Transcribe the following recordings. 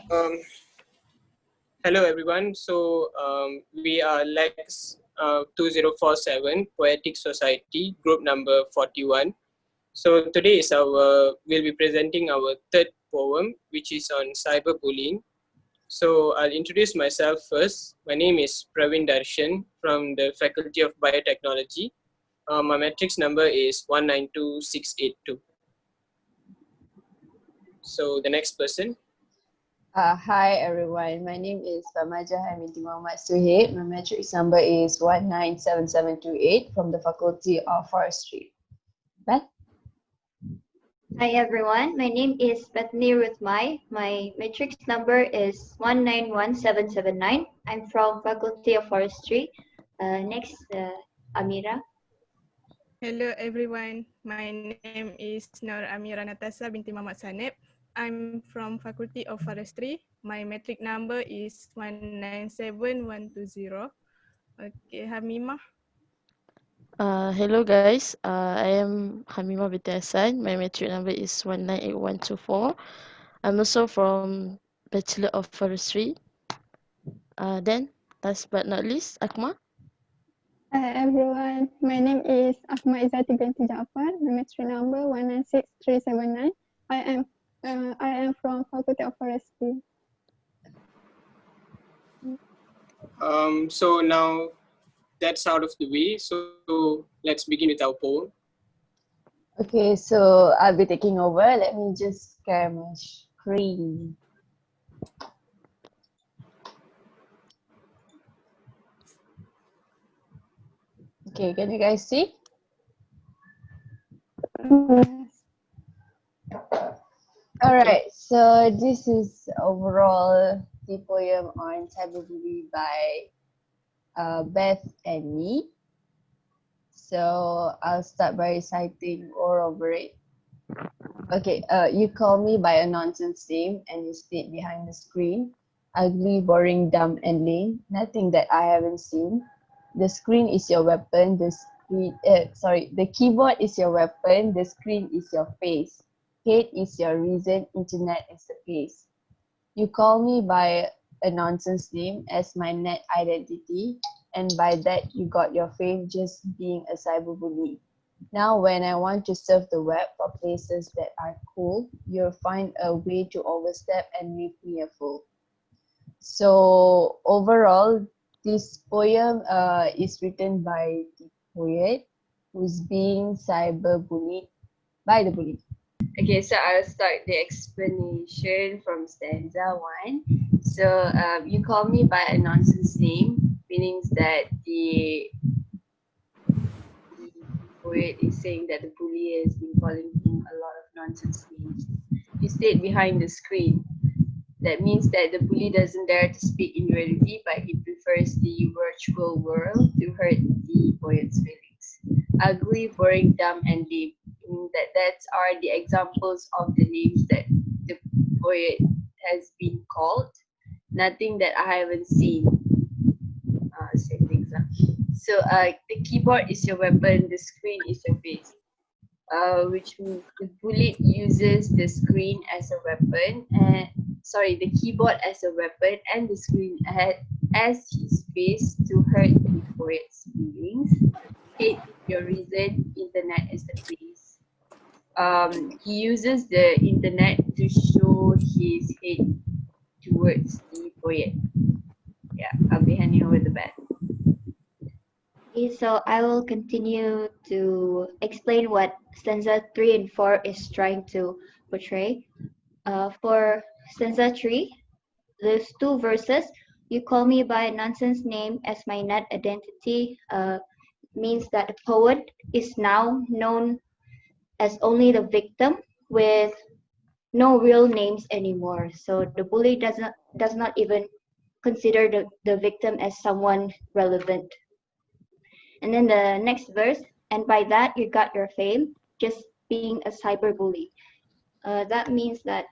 Um, Hello everyone. So we are LAX2047 Poetic Society group number 41. So today is we'll be presenting our third poem, which is on cyberbullying. So I'll introduce myself first. My name is PRAVIN DARSHAN from the Faculty of Biotechnology. My matrix number is 192682. So the next person. Hi everyone, my name is Fahima Jahan binti SUHIB. My matrix number is 197728 from the Faculty of Forestry. Beth? Hi everyone, my name is BETHANY RUTH. My matrix number is 191779. I'm from Faculty of Forestry. Next, AMERA. Hello everyone, my name is AMERA NATASA binti SANIP. I'm from Faculty of Forestry. My matric number is 197120. Okay, HAMIMAH. Hello guys, I am HAMIMAH binti HASSAN. My matric number is 198124. I'm also from Bachelor of Forestry. Then, last but not least, AKMA. Hi everyone, my name is IZZATI binti Jahan. My matric number 196379. I am from Faculty of Forestry. So now that's out of the way. So let's begin with our poem. Okay, so I'll be taking over. Let me just share my screen. Okay, can you guys see? Alright, so this is overall the poem on cyberbullying by Beth and me. So I'll start by reciting or over it. Okay, you call me by a nonsense name and you state behind the screen. Ugly, boring, dumb, and lame. Nothing that I haven't seen. The screen is your weapon. The keyboard is your weapon. The screen is your face. Hate is your reason. Internet is the place. You call me by a nonsense name as my net identity, and by that you got your fame just being a cyberbully. Now when I want to surf the web for places that are cool, you'll find a way to overstep and make me a fool. So overall, this poem is written by the poet who's being cyberbullied by the bully. Okay, so I'll start the explanation from stanza 1. So you call me by a nonsense name, meaning that the poet is saying that the bully has been calling him a lot of nonsense names. You state behind the screen. That means that the bully doesn't dare to speak in reality, but he prefers the virtual world to hurt the poet's feelings. Ugly, boring, dumb, and lame. That are the examples of the names that the poet has been called. Nothing that I haven't seen. Same things. So the keyboard is your weapon, the screen is your face. Which means the bully uses the screen as a weapon, and the keyboard as a weapon and the screen as his face to hurt the poet's feelings. Hate your reason, internet is the place. He uses the internet to show his hate towards the poet. Yeah, I'll be handing over the bat. Okay, so I will continue to explain what stanza 3 and 4 is trying to portray. For stanza 3, those two verses, you call me by a nonsense name as my net identity, means that the poet is now known as only the victim with no real names anymore. So the bully does not even consider the victim as someone relevant. And then the next verse, and by that you got your fame, just being a cyberbully. That means that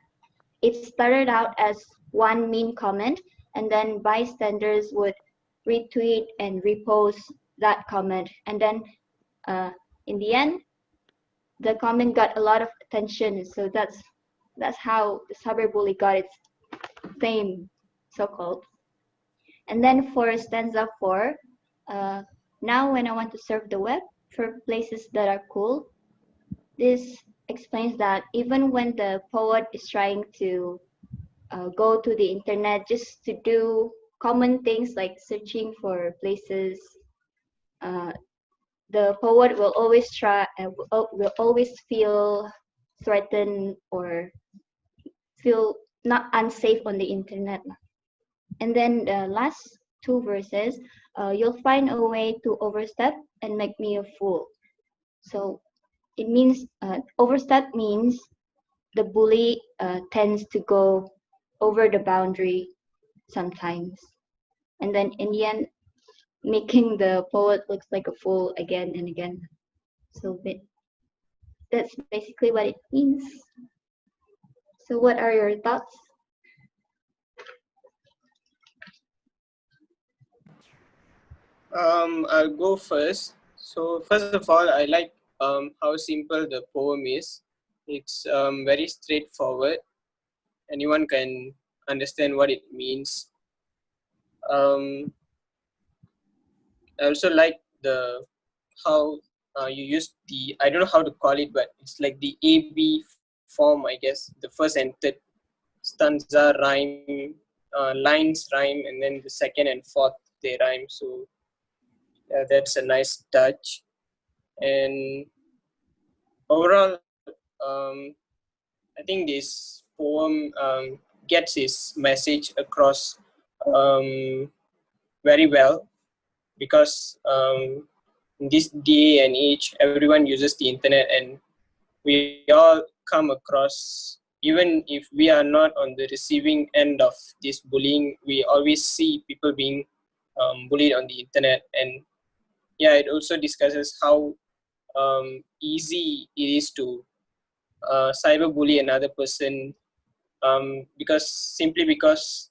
it started out as one mean comment, and then bystanders would retweet and repost that comment. And then in the end, the comment got a lot of attention. So that's how the cyberbully got fame, so-called. And then for stanza 4, now when I want to surf the web for places that are cool, this explains that even when the poet is trying to go to the internet just to do common things like searching for places, uh, the poet will always will always feel threatened or feel not unsafe on the internet. And then the last two verses, you'll find a way to overstep and make me a fool. So it means overstep means the bully tends to go over the boundary sometimes, and then in the end, making the poet looks like a fool again and again. So that's basically what it means. So what are your thoughts? I'll go first. So first of all, I like how simple the poem is. It's very straightforward. Anyone can understand what it means. Um, I also like the how you use the, I don't know how to call it, but it's like the AB form, I guess. The first and third stanza rhyme, lines rhyme, and then the second and fourth they rhyme. So that's a nice touch. And overall, I think this poem gets its message across very well, because in this day and age, everyone uses the internet, and we all come across, even if we are not on the receiving end of this bullying, we always see people being bullied on the internet. And yeah, it also discusses how easy it is to cyberbully another person, because simply because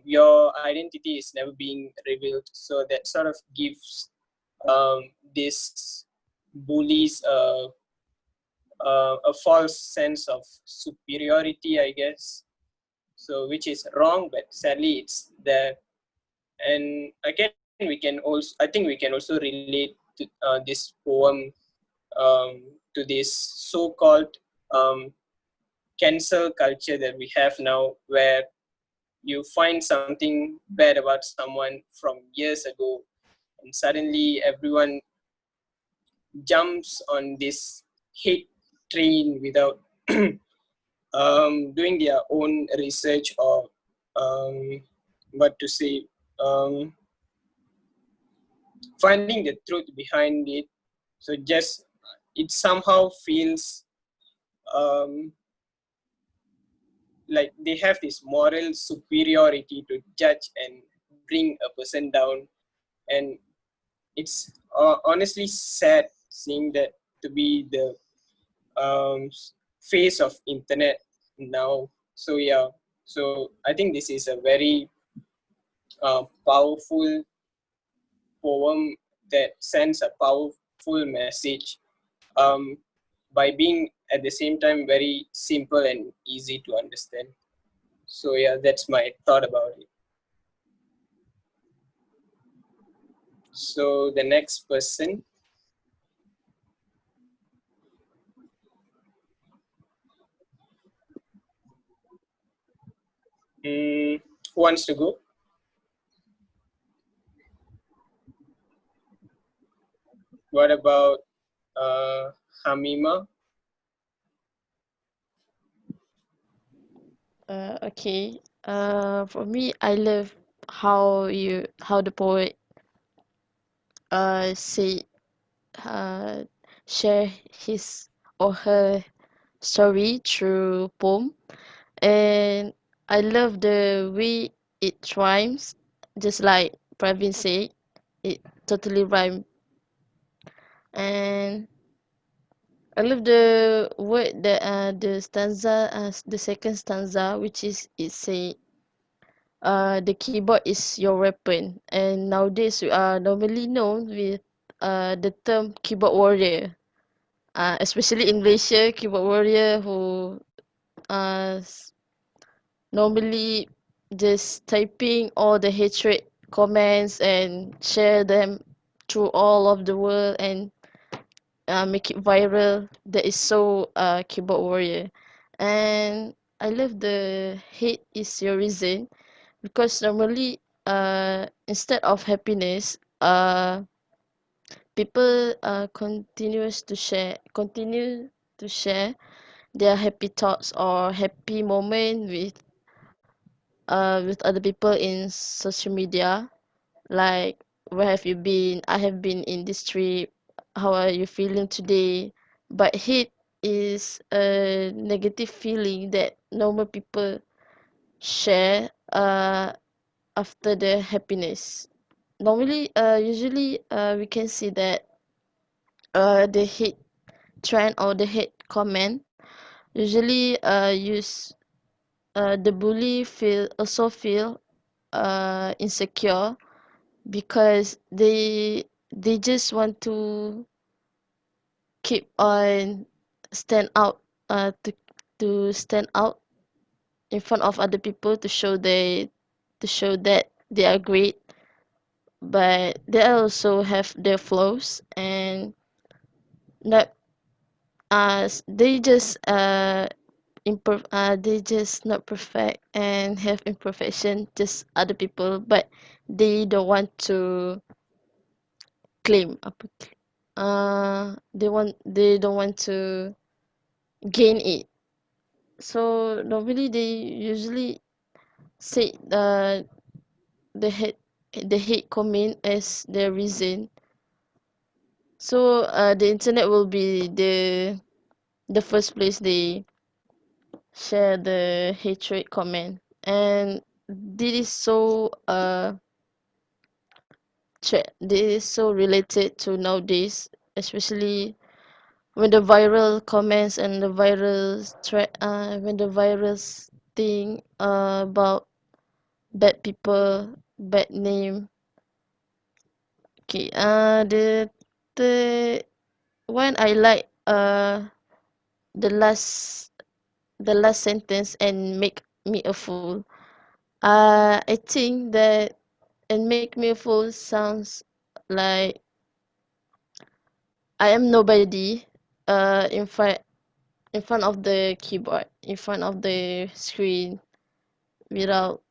your identity is never being revealed. So that sort of gives this bullies a false sense of superiority, I guess. So which is wrong, but sadly it's there. And again, I think we can also relate to this poem to this so-called cancel culture that we have now, where you find something bad about someone from years ago, and suddenly everyone jumps on this hate train without doing their own research, or what to say, finding the truth behind it. So just it somehow feels um, like they have this moral superiority to judge and bring a person down. And it's honestly sad seeing that to be the face of internet now. So yeah, so I think this is a very powerful poem that sends a powerful message, um, by being at the same time very simple and easy to understand. So yeah, that's my thought about it. So the next person, who wants to go? What about Hamima? Okay. For me, I love how the poet say uh share his or her story through poem, and I love the way it rhymes, just like Pravin said, it totally rhyme. And I love the word the stanza, the second stanza, which is it say the keyboard is your weapon, and nowadays we are normally known with the term keyboard warrior, especially in Malaysia, keyboard warrior who uh normally just typing all the hatred comments and share them through all of the world and make it viral. That is so keyboard warrior. And I love the hate is your reason, because normally instead of happiness, people continue to share their happy thoughts or happy moment with other people in social media, like where have you been, I have been in this trip, how are you feeling today. But hate is a negative feeling that normal people share after their happiness. Normally usually we can see that the hate trend or the hate comment usually use the bully feel insecure, because they just want to keep on stand out, to stand out in front of other people, to show that they are great, but they also have their flaws, and not they just they just not perfect and have imperfection just other people, but they don't want to claim apa they don't want to gain it. So normally they usually say the hate comment as their reason. So the internet will be the first place they share the hatred comment, and this is so this is so related to nowadays, especially when the viral comments and the when the viral thing about bad people, bad name. Okay, the one I like the last the last sentence, and make me a fool. I think that and make me a fool sounds like I am nobody in front of the keyboard, in front of the screen, without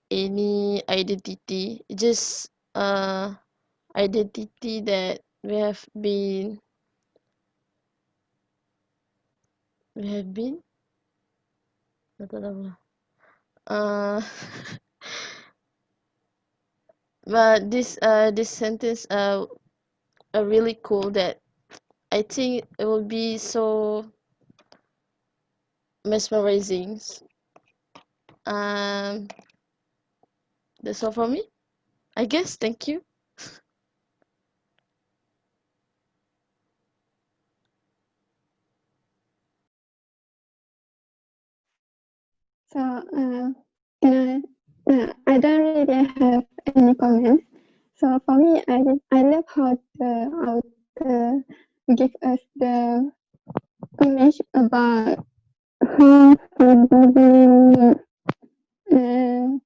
any identity, just identity that we have been tak tahu lah. uh, but this sentence are really cool, that I think it will be so mesmerizing. um that's all for me, I guess. Thank you. So, can I don't really have any comments. So for me, I love how the author give us the image about how cyberbullying. And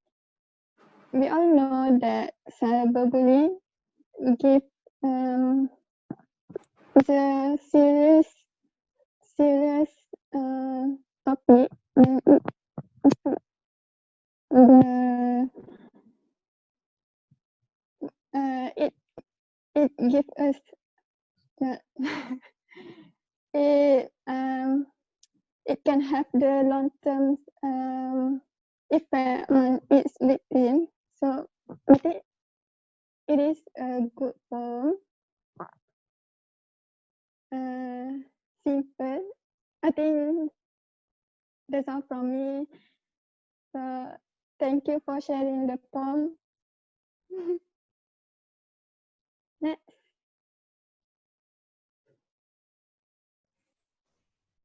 we all know that cyberbullying give is a serious topic. The it gives us the it can have the long term effect on its victim. So I think it is a good poem. Simple. I think that's all from me. So thank you for sharing the poem. Next.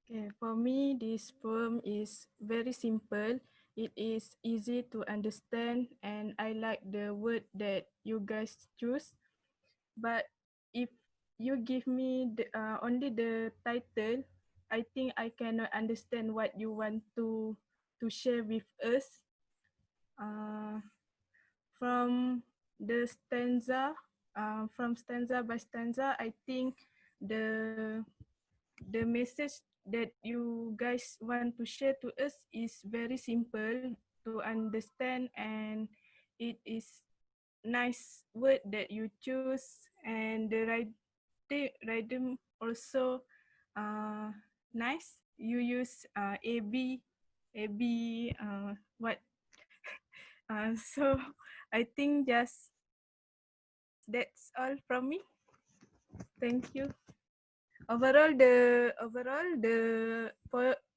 Okay, for me, this poem is very simple. It is easy to understand, and I like the word that you guys choose. But if you give me only the title, I think I cannot understand what you want to share with us. From the stanza, from stanza by stanza, I think the message that you guys want to share to us is very simple to understand, and it is nice word that you choose, and the rhythm also nice. You use what so I think just that's all from me. Thank you. Overall, the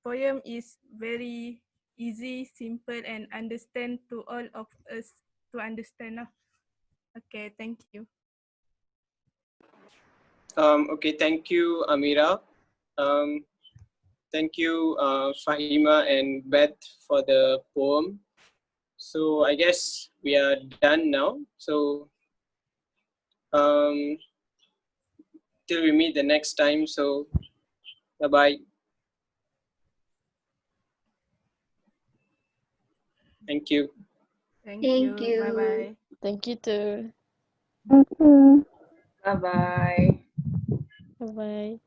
poem is very easy, simple, and understand to all of us to understand. Okay, thank you. Okay, thank you, Amira. Thank you, Fahima and Beth, for the poem. So I guess we are done now. So um, till we meet the next time. So bye-bye. Thank you. Thank Thank you. Bye you. bye. Thank you too. Thank you. Bye-bye. Bye bye.